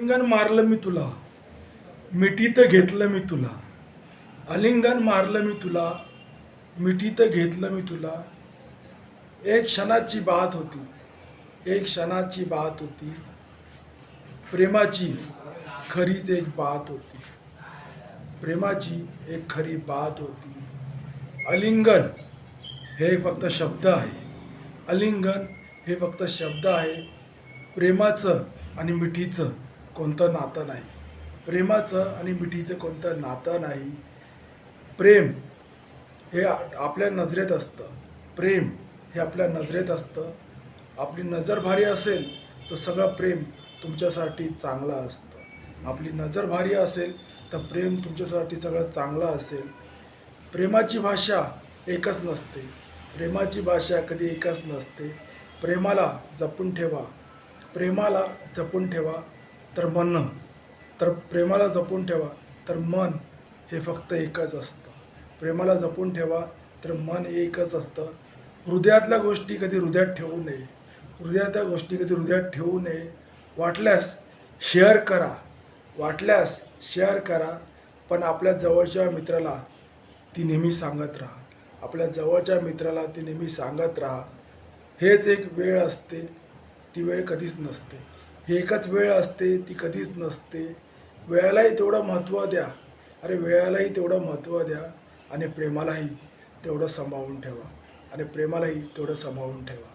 आलिंगन मारलं मी तुला, मिठीत घेतलं मी तुला. आलिंगन मारलं मी तुला, मिठीत घेतलं मी तुला. एक क्षणाची बात होती, एक क्षणाची बात होती. प्रेमाची खरीच एक बात होती. प्रेमाची एक खरी बात होती. आलिंगन हे फक्त शब्द आहे. आलिंगन हे फक्त शब्द आहे. प्रेमाचं आणि मिठीचं कोणतं नातं नाही. प्रेमाचं आणि मिठीचं कोणतं नातं नाही. प्रेम हे आपल्या नजरेत असतं. प्रेम हे आपल्या नजरेत असतं. आपली नजर भारी असेल तर सगळं प्रेम तुमच्यासाठी चांगलं असतं. आपली नजर भारी असेल तर प्रेम तुमच्यासाठी सगळं चांगलं असेल. प्रेमाची भाषा एकच नसते. प्रेमाची भाषा कधी एकच नसते. प्रेमाला जपून ठेवा. प्रेमाला जपून ठेवा प्रेमाला जपून ठेवा तर मन हे फक्त एकच असतं. प्रेमाला जपून ठेवा तर मन एकच असतं. हृदयातल्या गोष्टी कधी हृदयात ठेवू नये. हृदयातल्या गोष्टी कधी हृदयात ठेवू नये. वाटल्यास शेअर करा, वाटल्यास शेअर करा, पण आपल्या जवळच्या मित्राला ती नेहमी सांगत राहा. आपल्या जवळच्या मित्राला ती नेहमी सांगत राहा. हेच एक वेळ असते, ती वेळ कधीच नसते. ही एकच वेळ असते, ती कधीच नसते. वेळालाही तेवढं महत्त्व द्या. वेळालाही तेवढं महत्त्व द्या आणि प्रेमालाही तेवढं सांभाळून ठेवा.